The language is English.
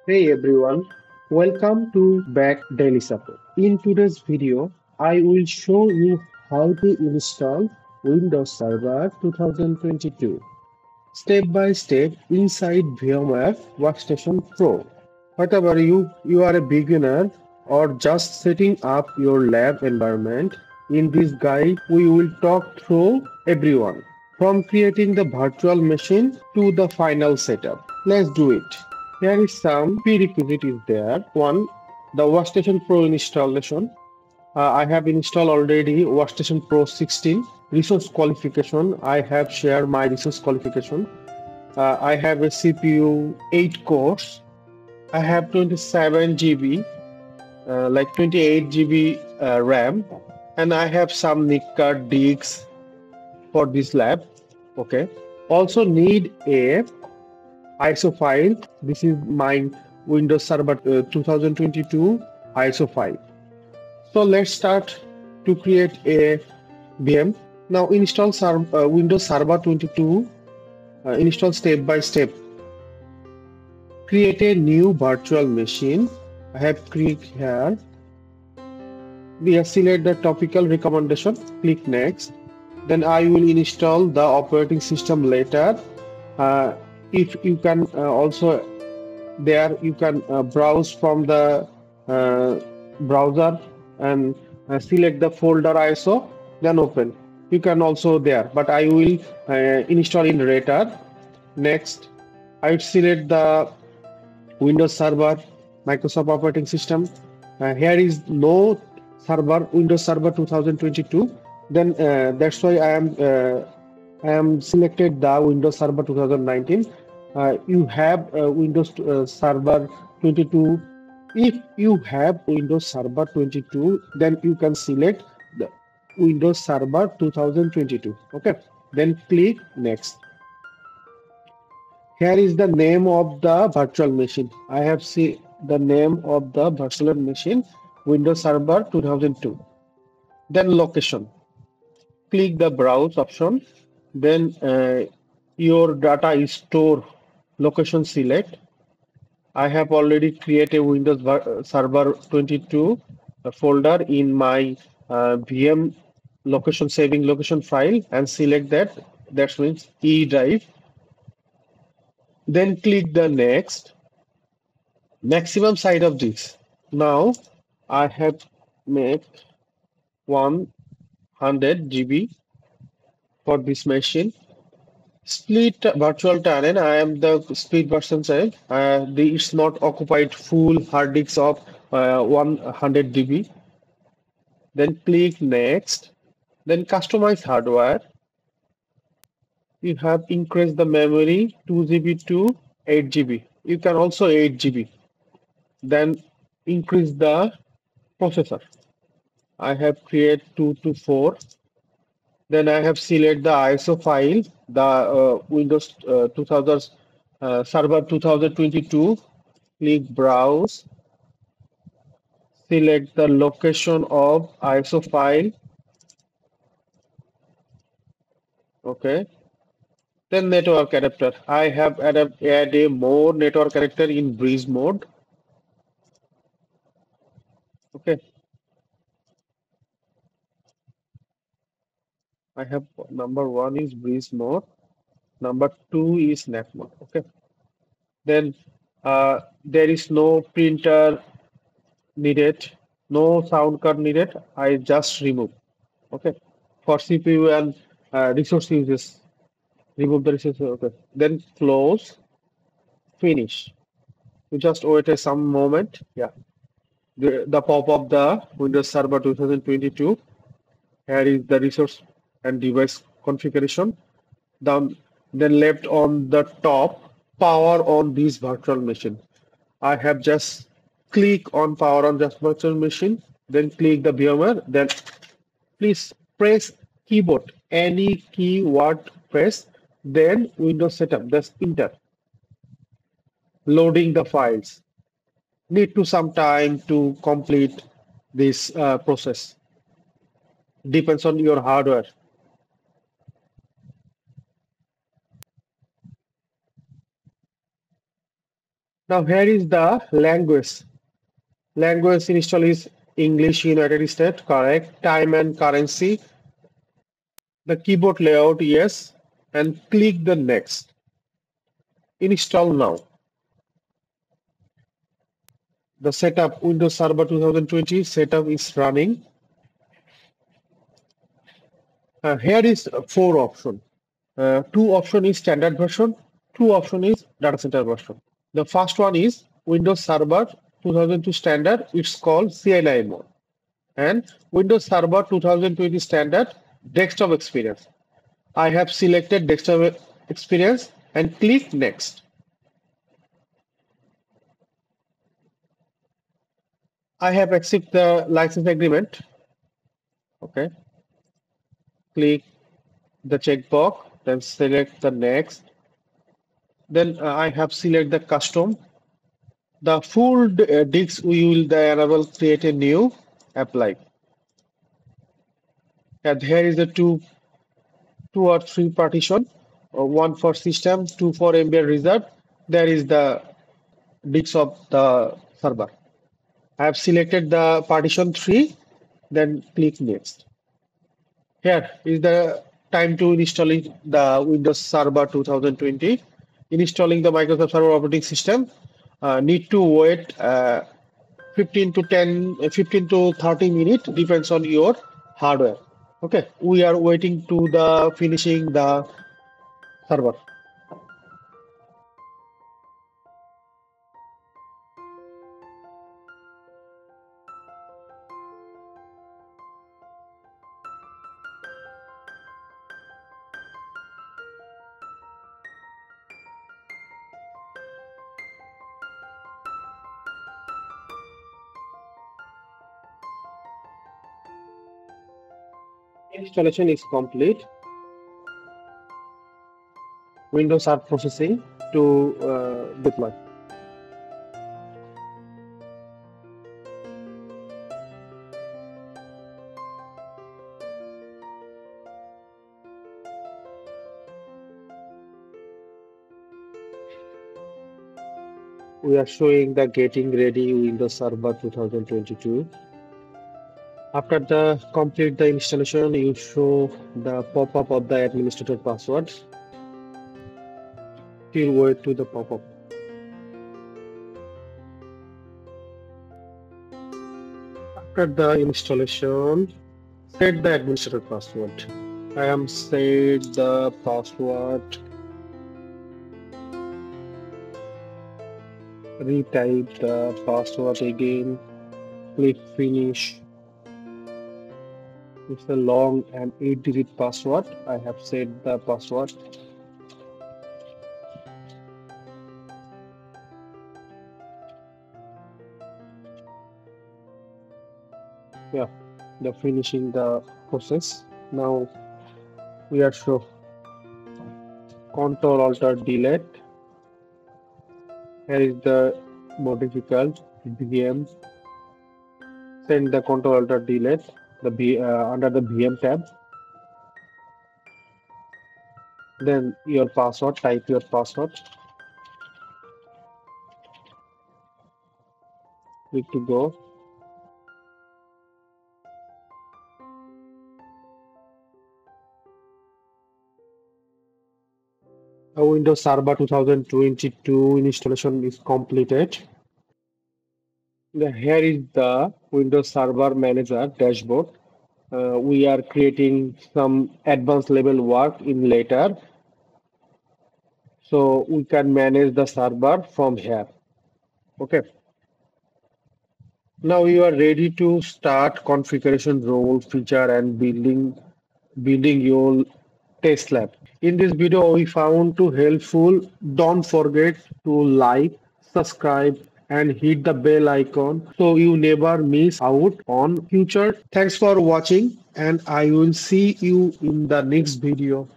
Hey everyone, welcome to Back Daily Support. In today's video, I will show you how to install Windows Server 2022 step by step inside VMware Workstation Pro. Whatever you are a beginner or just setting up your lab environment, in this guide we will talk through everyone from creating the virtual machine to the final setup. Let's do it. Here is some prerequisite is there. One, the Workstation Pro installation. I have installed already Workstation Pro 16. Resource qualification. I have shared my resource qualification. I have a CPU 8 cores. I have 27 GB, like 28 GB RAM, and I have some NIC card disks for this lab. Okay. Also need a ISO file. This is my Windows Server 2022 ISO file. So let's start to create a VM. Now install Windows Server 22. Install step by step. Create a new virtual machine. I have clicked here. We have select the topical recommendation. Click next. Then I will install the operating system later. If you can also there you can browse from the browser and select the folder ISO, then open. You can also there, but I will install in later. Next, I would select the Windows Server, Microsoft operating system. Here is no server, Windows Server 2022. Then that's why I am selected the Windows Server 2019. You have Windows Server 22. If you have Windows Server 22, then you can select the Windows Server 2022. Okay. Then click next. Here is the name of the virtual machine. I have seen the name of the virtual machine, Windows Server 2002. Then location. Click the browse option. Then your data is stored. Location select. I have already created Windows Server 22 folder in my VM location saving location file and select that. That means E drive. Then click the next. Maximum size of this. Now I have made 100 GB for this machine. Split virtual tenant. I am the split version side. It's not occupied full hard disk of 100 GB. Then click next. Then customize hardware. You have increased the memory 2 GB to 8 GB. You can also 8 GB. Then increase the processor. I have created 2 to 4. Then I have select the ISO file, the Windows 2000 Server 2022. Click Browse. Select the location of ISO file. Okay. Then network adapter. I have add a more network adapter in breeze mode. Okay. I have number one is breeze mode. Number two is net mode. Okay. Then there is no printer needed, no sound card needed. I just remove. Okay. For CPU and resource uses, remove the resource. Okay. Then close, finish. You just wait a some moment. Yeah. The pop of the Windows Server 2022. Here is the resource and device configuration. Down, then left on the top, power on this virtual machine. I have just click on power on just virtual machine, then click the VMware, then please press keyboard, any keyword press, then Windows setup, that's enter. Loading the files. Need to some time to complete this process. Depends on your hardware. Now here is the language. Language install is English United States, correct. Time and currency. The keyboard layout, yes. And click the next. Install now. The setup Windows Server 2020 setup is running. Here is four options. Two option is standard version, two option is data center version. The first one is Windows Server 2002 standard, it's called CLI mode. And Windows Server 2020 standard desktop experience. I have selected desktop experience and click next. I have accepted the license agreement. Okay. Click the checkbox, then select the next. Then I have selected the custom. The full disk we will enable create a new apply. And here is the two or three partition, one for system, two for embedded reserve. There is the disk of the server. I have selected the partition 3, then click next. Here is the time to installing the Windows Server 2020. Installing the Microsoft Server operating system. Need to wait 15 to 30 minutes, depends on your hardware. Okay, we are waiting to the finishing the server. Installation is complete. Windows are processing to deploy. We are showing the getting ready Windows Server 2022. After the complete the installation, you show the pop-up of the administrator password. Still wait to the pop-up. After the installation, set the administrator password. I am set the password. Retype the password again. Click finish. It's a long and 8-digit password. I have set the password. Yeah, the finishing the process. Now we are show Control Alt Delete. Here is the more difficult VM. Send the Control Alt Delete under the VM tab. Then your password. Type your password. Click to go. Windows Server 2022 installation is completed. Here is the Windows Server Manager dashboard. We are creating some advanced level work in later, so we can manage the server from here. Okay. Now you are ready to start configuration role, feature, and building your test lab. In this video, we found to helpful. Don't forget to like, subscribe, and hit the bell icon so you never miss out on future. Thanks for watching, and I will see you in the next video.